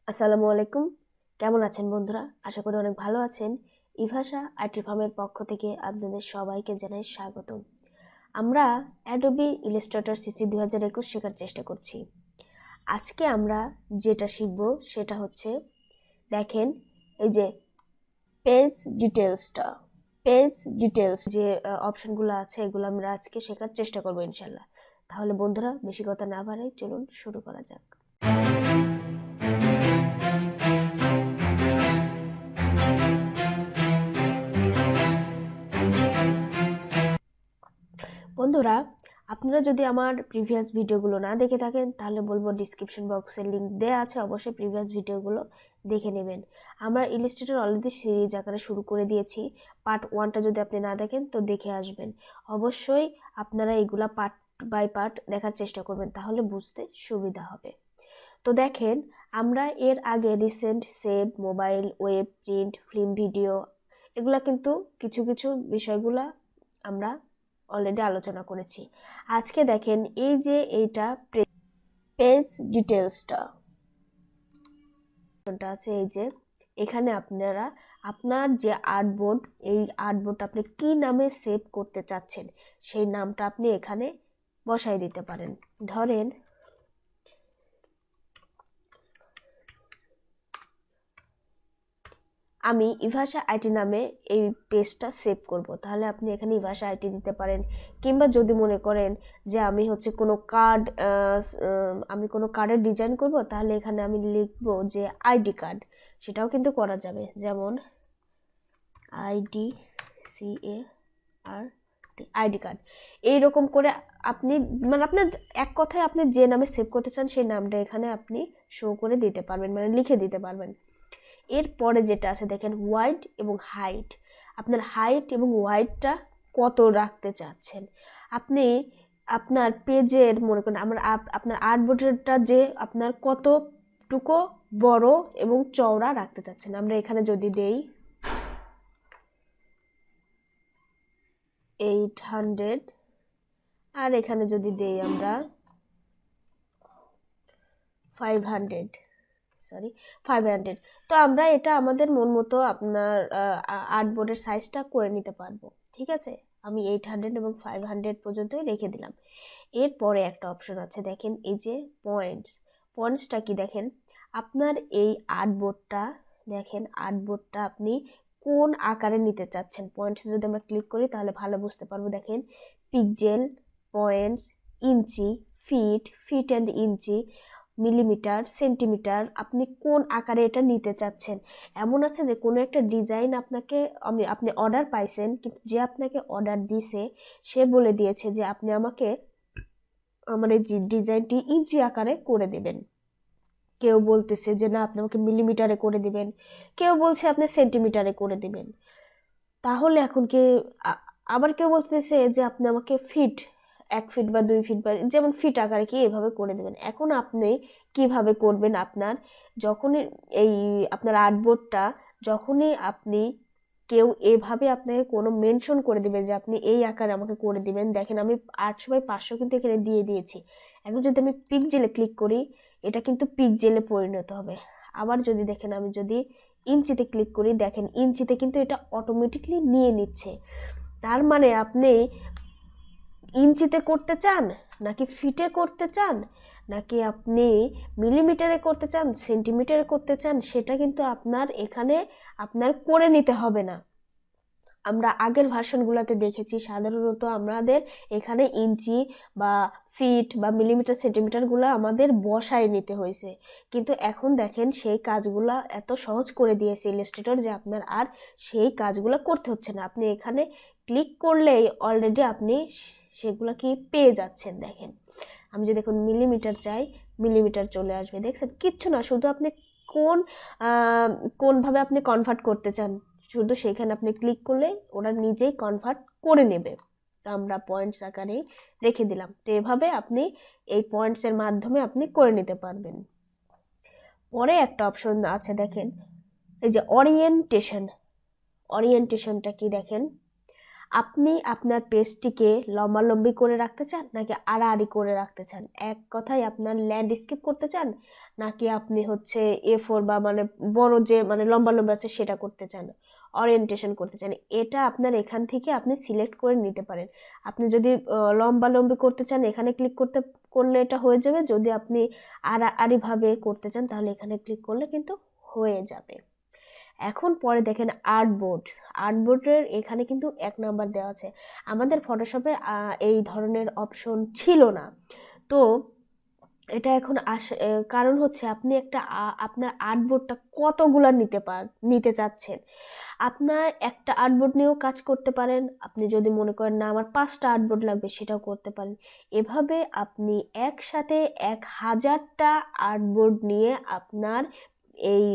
আসসালামু আলাইকুম। কেমন আছেন বন্ধুরা? আশা করি অনেক ভালো আছেন। ইভাশা আইটি ফার্মের পক্ষ থেকে আপনাদের সবাইকে জানাই স্বাগতম। আমরা অ্যাডোবি ইলাস্ট্রেটর সিসি 2021 শেখার চেষ্টা করছি। আজকে আমরা যেটা শিখব সেটা হচ্ছে, দেখেন এই যে পেজ ডিটেলস যে অপশনগুলো আছে এগুলো আমরা আজকে শেখার চেষ্টা করব ইনশাল্লাহ। তাহলে বন্ধুরা বেশি কথা না বাড়াই, চলুন শুরু করা যাক। বন্ধুরা, আপনারা যদি আমার প্রিভিয়াস ভিডিওগুলো না দেখে থাকেন তাহলে বলবো ডিসক্রিপশন বক্সে লিংক দেওয়া আছে, অবশ্যই প্রিভিয়াস ভিডিওগুলো দেখে নেবেন। আমরা ইলাস্ট্রেটর অলরেডি সিরিজ আকারে শুরু করে দিয়েছি। পার্ট 1টা যদি আপনি না দেখেন তো দেখে আসবেন। অবশ্যই আপনারা এগুলা পার্ট বাই পার্ট দেখার চেষ্টা করবেন, তাহলে বুঝতে সুবিধা হবে। তো দেখেন, আমরা এর আগে recent save, mobile, web, print, film, video এগুলা কিন্তু কিছু কিছু বিষয়গুলা আমরা অলরেডি আলোচনা করেছি। আজকে দেখেন এই যে এইটা পেজ ডিটেলসটা আছে, এই যে এখানে আপনারা আপনার যে আর্টবোর্ড, এই আর্টবোর্ডটা আপনি কি নামে সেভ করতে চাচ্ছেন সেই নামটা আপনি এখানে বসাই দিতে পারেন। ধরেন আমি ইভাশা আইটি নামে এই পেজটা সেভ করব, তাহলে আপনি এখানে ইভাশা আইটি দিতে পারেন। কিংবা যদি মনে করেন যে আমি হচ্ছে কোনো কার্ড, আমি কোনো কার্ডের ডিজাইন করব, তাহলে এখানে আমি লিখব যে আইডি কার্ড, সেটাও কিন্তু করা যাবে। যেমন আইডি, আইডি কার্ড, এইরকম করে আপনি মানে আপনার এক কথায় আপনি যে নামে সেভ করতে চান সেই নামটা এখানে আপনি শো করে দিতে পারবেন, মানে লিখে দিতে পারবেন। এরপরে যেটা আছে দেখেন ওয়াইড এবং হাইট। আপনার হাইট এবং ওয়াইডটা কত রাখতে চাচ্ছেন আপনি, আপনার পেজের মনে করেন আপনার আর্টবোর্ডটা যে আপনার কতটুকু বড় এবং চওড়া রাখতে চাচ্ছেন। আমরা এখানে যদি দেই 800 আর এখানে যদি দেই আমরা 500, তো আমরা এটা আমাদের মন মতো আপনার আর্টবোর্ডের সাইজটা করে নিতে পারবো। ঠিক আছে, আমি 800 এবং 500 পর্যন্তই রেখে দিলাম। এরপরে একটা অপশন আছে, দেখেন এই যে পয়েন্টসটা কি, দেখেন আপনার এই আর্টবোর্ডটা, দেখেন আর্টবোর্ডটা আপনি কোন আকারে নিতে চাচ্ছেন। পয়েন্টস যদি আমরা ক্লিক করি তাহলে ভালো বুঝতে পারবো। দেখেন pixel, points, inch, feet and inch, millimetre, centimetre, আপনি কোন আকারে এটা নিতে চাচ্ছেন। এমন আছে যে কোনো একটা ডিজাইন আপনাকে আপনি অর্ডার পাইছেন, কিন্তু যে আপনাকে অর্ডার দিছে সে বলে দিয়েছে যে আপনি আমাকে আমার এই ডিজাইনটি ইঞ্চি আকারে করে দেবেন। কেউ বলতেছে যে না আপনি আমাকে মিলিমিটারে করে দিবেন, কেউ বলছে আপনি সেন্টিমিটারে করে দিবেন। তাহলে এখন কি আবার কেউ বলতেছে যে আপনি আমাকে 1 ফিট বা 2 ফিট বা যেমন ফিট আকারে কি এভাবে করে দেবেন। এখন আপনি কিভাবে করবেন, আপনার যখনই এই আপনার আর্টবোর্ডটা যখনই আপনি কেউ এভাবে আপনাকে কোনো মেনশন করে দিবে যে আপনি এই আকারে আমাকে করে দিবেন। দেখেন আমি 8/500 কিন্তু এখানে দিয়ে দিয়েছি। এখন যদি আমি পিক্সেলে ক্লিক করি এটা কিন্তু পিক্সেলে পরিণত হবে। আবার যদি দেখেন আমি যদি ইঞ্চিতে ক্লিক করি, দেখেন ইঞ্চিতে কিন্তু এটা অটোমেটিকলি নিয়ে নিচ্ছে। তার মানে আপনি ইঞ্চিতে করতে চান নাকি ফিটে করতে চান নাকি আপনি মিলিমিটারে করতে চান, সেন্টিমিটারে করতে চান, সেটা কিন্তু আপনার এখানে আপনার করে নিতে হবে না। আমরা আগের ভার্সনগুলোতে দেখেছি সাধারণত আমাদের এখানে ইঞ্চি বা ফিট বা মিলিমিটার সেন্টিমিটারগুলো আমাদের বসায় নিতে হয়েছে, কিন্তু এখন দেখেন সেই কাজগুলো এত সহজ করে দিয়েছে ইলাস্ট্রেটর যে আপনার আর সেই কাজগুলো করতে হচ্ছে না। আপনি এখানে ক্লিক করলেই অলরেডি আপনি সেগুলো কি পেয়ে যাচ্ছেন। দেখেন আমি যদি এখন মিলিমিটার চাই মিলিমিটার চলে আসবে, দেখছেন কিচ্ছু না, শুধু আপনি কোনভাবে আপনি কনভার্ট করতে চান শুধু সেখানে আপনি ক্লিক করলে ওরা নিজেই কনভার্ট করে নেবে। তো আমরা পয়েন্টস আকারে রেখে দিলাম। তো এভাবে আপনি এই পয়েন্টসের মাধ্যমে আপনি করে নিতে পারবেন। পরে একটা অপশন আছে দেখেন এই যে ওরিয়েন্টেশনটা কি, দেখেন আপনি আপনার পেজটিকে লম্বালম্বি করে রাখতে চান নাকি আড়াআড়ি করে রাখতে চান, এক কথায় আপনার ল্যান্ডস্কেপ করতে চান নাকি আপনি হচ্ছে A4 বা মানে বড় যে মানে লম্বালম্বি আছে সেটা করতে চান, অরিয়েন্টেশন করতে চান, এটা আপনার এখান থেকে আপনি সিলেক্ট করে নিতে পারেন। আপনি যদি লম্বালম্বি করতে চান এখানে ক্লিক করলে এটা হয়ে যাবে, যদি আপনি আড়াআড়িভাবে করতে চান তাহলে এখানে ক্লিক করলে কিন্তু হয়ে যাবে। এখন পরে দেখেন আর্টবোর্ডের এখানে কিন্তু 1 নাম্বার দেওয়া আছে। আমাদের ফটোশপে এই ধরনের অপশন ছিল না, তো এটা এখন কারণ হচ্ছে আপনি আপনার আর্টবোর্ডটা কতগুলা নিতে চাচ্ছেন। আপনার একটা আর্টবোর্ড নিয়েও কাজ করতে পারেন, আপনি যদি মনে করেন না আমার 5টা আর্টবোর্ড লাগবে সেটাও করতে পারেন। এভাবে আপনি একসাথে 1000টা আর্টবোর্ড নিয়ে আপনার এই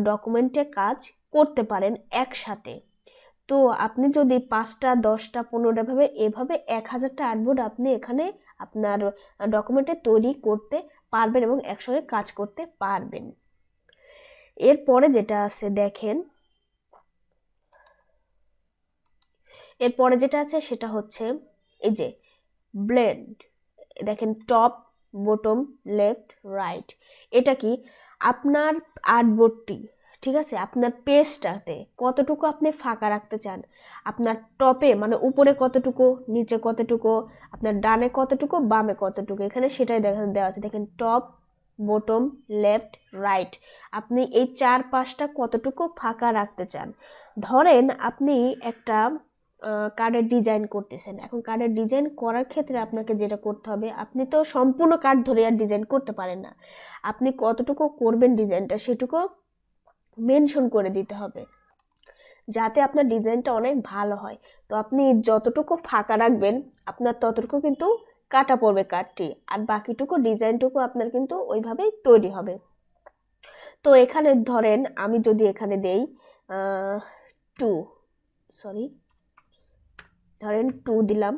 ডকুমেন্টে কাজ করতে পারেন একসাথে। তো আপনি যদি 5টা 10টা 15টা এভাবে 1000টা আর্টবোর্ড আপনি এখানে আপনার ডকুমেন্টে তৈরি করতে পারবেন এবং একসঙ্গে কাজ করতে পারবেন। এরপরে যেটা আছে দেখেন, এরপরে যেটা আছে সেটা হচ্ছে এই যে ব্লেন্ড, দেখেন টপ বটম লেফট রাইট। এটা কি আপনার আর্টবোর্ডটি, ঠিক আছে, আপনার পেজটাতে কতটুকু আপনি ফাঁকা রাখতে চান, আপনার টপে মানে উপরে কতটুকু নিচে কতটুকু, আপনার ডানে কতটুকু বামে কতটুকু, এখানে সেটাই দেওয়া আছে। দেখেন টপ বটম লেফট রাইট, আপনি এই 4-5টা কতটুকু ফাঁকা রাখতে চান। ধরেন আপনি একটা কার্ডের ডিজাইন করতেছেন, এখন কার্ডের ডিজাইন করার ক্ষেত্রে আপনাকে যেটা করতে হবে, আপনি তো সম্পূর্ণ কার্ড ধরে আর ডিজাইন করতে পারেন না, আপনি কতটুকু করবেন ডিজাইনটা সেটুকু মেনশন করে দিতে হবে যাতে আপনার ডিজাইনটা অনেক ভালো হয়। তো আপনি যতটুকু ফাঁকা রাখবেন আপনার ততটুকু কিন্তু কাটা পড়বে কার্ডটি, আর বাকিটুকু ডিজাইনটুকু আপনার কিন্তু ওইভাবেই তৈরি হবে। তো এখানে ধরেন আমি যদি এখানে দেই 2, সরি ধরেন 2 দিলাম,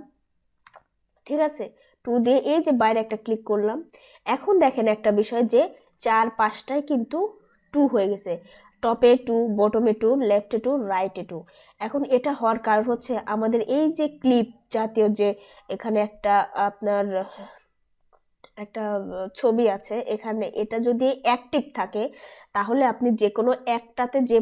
ঠিক আছে, 2 দিয়ে এই যে বাইরে একটা ক্লিক করলাম। এখন দেখেন একটা বিষয় যে 4-5টায় কিন্তু 2 হয়ে গেছে, টপে 2 বটমে 2 লেফটে 2 রাইটে 2। এখন এটা হওয়ার কারণ হচ্ছে আমাদের এই যে ক্লিপ জাতীয় যে এখানে আপনার একটা ছবি আছে, এখানে এটা যদি অ্যাক্টিভ থাকে তাহলে আপনি যে কোনো একটাতে যে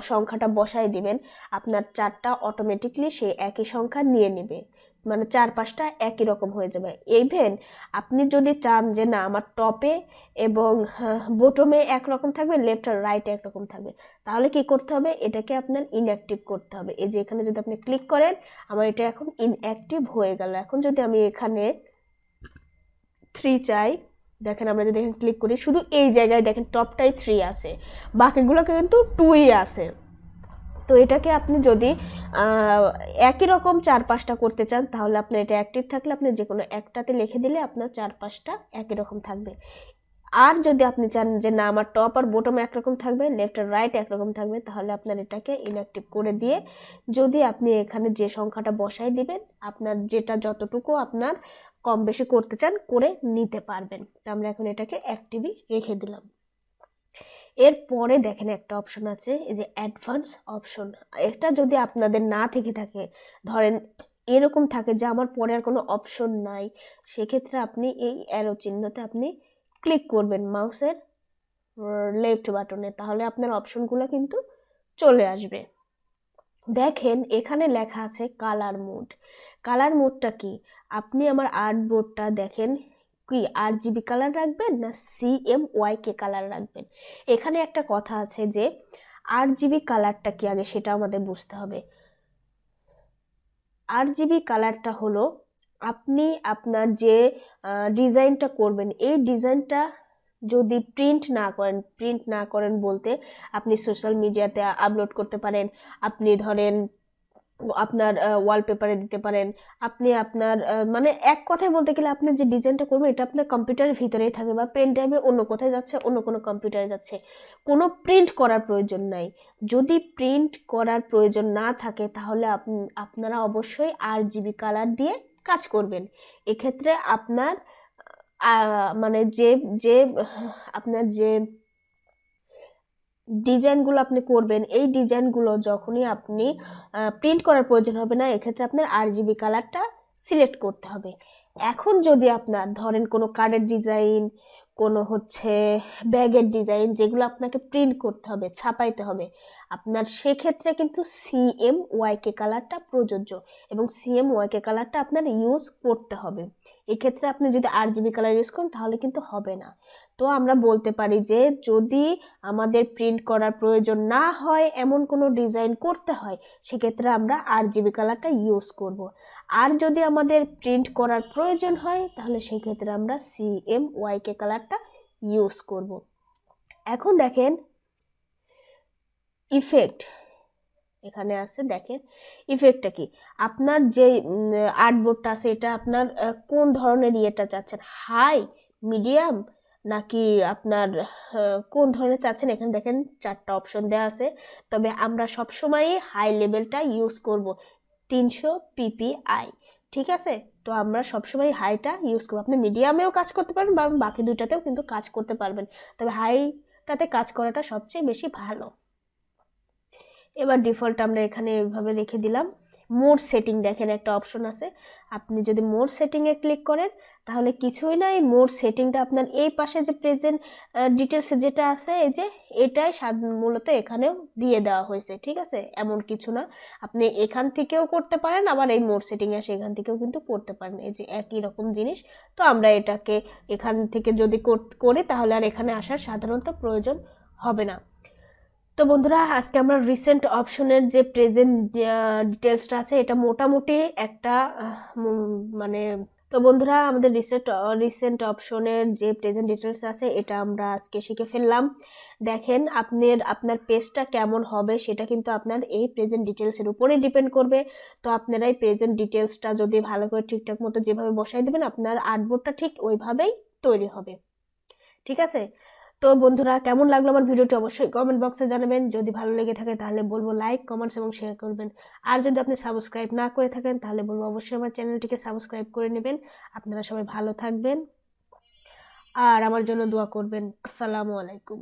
সংখ্যাটা বসাই দিবেন আপনার 4টা অটোমেটিকলি সে একই সংখ্যা নিয়ে নেবে, মানে 4-5টা একই রকম হয়ে যাবে। ইভেন আপনি যদি চান যে না আমার টপে এবং বটমে একরকম থাকবে, লেফট আর রাইটে একরকম থাকবে, তাহলে কি করতে হবে, এটাকে আপনার ইনঅ্যাক্টিভ করতে হবে। এই যে এখানে যদি আপনি ক্লিক করেন আমার এটা এখন ইনঅ্যাক্টিভ হয়ে গেল। এখন যদি আমি এখানে 3 চাই, দেখেন আমরা যদি এখানে ক্লিক করি শুধু এই জায়গায় দেখেন টপটাই 3 আছে, বাকিগুলো কিন্তু 2ই আছে। তো এটাকে আপনি যদি একই রকম 4-5টা করতে চান তাহলে আপনার এটা অ্যাক্টিভ থাকলে আপনি যে কোনো একটাতে লিখে দিলে আপনার 4-5টা একই রকম থাকবে। আর যদি আপনি চান যে না আমার টপ আর বটম একরকম থাকবে, লেফট আর রাইট একরকম থাকবে, তাহলে আপনার এটাকে ইনঅ্যাক্টিভ করে দিয়ে যদি আপনি এখানে যে সংখ্যাটা বসাই দিবেন আপনার যেটা যতটুকু আপনার কম বেশি করতে চান করে নিতে পারবেন। তো আমরা এখন এটাকে অ্যাক্টিভই রেখে দিলাম। এরপরে দেখেন একটা অপশন আছে এই যে অ্যাডভান্স অপশন, এটা যদি আপনাদের না থেকে থাকে, ধরেন এরকম থাকে যে আমার পরে আর কোনো অপশন নাই, সেক্ষেত্রে আপনি এই অ্যারো চিহ্নতে আপনি ক্লিক করবেন মাউসের লেফট বাটনে, তাহলে আপনার অপশনগুলো কিন্তু চলে আসবে। দেখেন এখানে লেখা আছে কালার মোড। কালার মোডটা কি, আপনি আমার আর্টবোর্ডটা দেখেন কি RGB কালার রাখবেন না CMYK কালার রাখবেন। এখানে একটা কথা আছে যে RGB কালারটা কি আগে সেটা আমাদের বুঝতে হবে। RGB কালারটা হলো আপনি আপনার যে ডিজাইনটা করবেন এই ডিজাইনটা যদি প্রিন্ট না করেন বলতে আপনি সোশ্যাল মিডিয়াতে আপলোড করতে পারেন, আপনি ধরেন আপনার ওয়ালপেপারে দিতে পারেন, আপনি আপনার মানে এক কথায় বলতে গেলে আপনি যে ডিজাইনটা করবেন এটা আপনার কম্পিউটারের ভিতরেই থাকে বা পেন ড্রাইভে অন্য কোথায় যাচ্ছে, অন্য কোনো কম্পিউটারে যাচ্ছে, কোনো প্রিন্ট করার প্রয়োজন নাই। যদি প্রিন্ট করার প্রয়োজন না থাকে তাহলে আপনারা অবশ্যই RGB কালার দিয়ে কাজ করবেন। এক্ষেত্রে আপনার মানে যে আপনার যে ডিজাইনগুলো আপনি করবেন, এই ডিজাইনগুলো যখনই আপনি প্রিন্ট করার প্রয়োজন হবে না, এক্ষেত্রে আপনার RGB কালারটা সিলেক্ট করতে হবে। এখন যদি আপনার ধরেন কোনো কার্ডের ডিজাইন, কোনো হচ্ছে ব্যাগের ডিজাইন, যেগুলো আপনাকে প্রিন্ট করতে হবে, ছাপাইতে হবে, আপনার সেক্ষেত্রে কিন্তু CMYK কালারটা প্রযোজ্য, এবং CMYK কালারটা আপনার ইউজ করতে হবে। এক্ষেত্রে আপনি যদি RGB কালার ইউজ করেন তাহলে কিন্তু হবে না। তো আমরা বলতে পারি যে যদি আমাদের প্রিন্ট করার প্রয়োজন না হয়, এমন কোনো ডিজাইন করতে হয়, সেক্ষেত্রে আমরা RGB কালারটা ইউজ করব। আর যদি আমাদের প্রিন্ট করার প্রয়োজন হয় তাহলে সেক্ষেত্রে আমরা CMYK কালারটা ইউজ করব। এখন দেখেন ইফেক্ট এখানে আছে, দেখেন ইফেক্টটা কি। আপনার যে আর্টবোর্ডটা আছে এটা আপনার কোন ধরনের ইয়েটা চাচ্ছেন, হাই, মিডিয়াম, নাকি আপনার কোন ধরনের চাচ্ছেন। এখানে দেখেন 4টা অপশন দেওয়া আছে, তবে আমরা সবসময়ই হাই লেভেলটা ইউজ করব, 300 PPI। ঠিক আছে, তো আমরা সবসময় হাইটা ইউজ করবো। আপনি মিডিয়ামেও কাজ করতে পারবেন বা বাকি দুইটাতেও কিন্তু কাজ করতে পারবেন, তবে হাইটাতে কাজ করাটা সবচেয়ে বেশি ভালো। এবার ডিফল্ট আমরা এখানে এভাবে রেখে দিলাম। মোড সেটিং দেখেন একটা অপশন আছে, আপনি যদি মোড সেটিংয়ে ক্লিক করেন তাহলে কিছুই না, এই মোড সেটিংটা আপনার এই পাশে যে প্রেজেন্ট ডিটেলসে যেটা আছে, এই যে এটাই মূলত এখানেও দিয়ে দেওয়া হয়েছে। ঠিক আছে, এমন কিছু না, আপনি এখান থেকেও করতে পারেন, আবার এই মোড সেটিংয়ে এসে এখান থেকেও কিন্তু করতে পারেন, এই যে একই রকম জিনিস। তো আমরা এটাকে এখান থেকে যদি করি তাহলে আর এখানে আসার সাধারণত প্রয়োজন হবে না। তো বন্ধুরা, আজকে আমরা রিসেন্ট অপশনের যে প্রেজেন্ট ডিটেলসটা আছে এটা মোটামুটি একটা মানে, তো বন্ধুরা আমাদের রিসেন্ট অপশনের যে প্রেজেন্ট ডিটেলস আছে এটা আমরা আজকে শিখে ফেললাম। দেখেন আপনার পেজটা কেমন হবে সেটা কিন্তু আপনার এই প্রেজেন্ট ডিটেলসের উপরে ডিপেন্ড করবে। তো আপনারা এই প্রেজেন্ট ডিটেলসটা যদি ভালো করে ঠিকঠাক মতো যেভাবে বসাই দেবেন, আপনার আর্টবোর্ডটা ঠিক ওইভাবেই তৈরি হবে। ঠিক আছে, তো বন্ধুরা কেমন লাগলো আমার ভিডিওটি অবশ্যই কমেন্ট বক্সে জানাবেন। যদি ভালো লেগে থাকে তাহলে বলবো লাইক, কমেন্টস এবং শেয়ার করবেন। আর যদি আপনি সাবস্ক্রাইব না করে থাকেন তাহলে বলবো অবশ্যই আমার চ্যানেলটিকে সাবস্ক্রাইব করে নেবেন। আপনারা সবাই ভালো থাকবেন আর আমার জন্য দোয়া করবেন। আসসালামু আলাইকুম।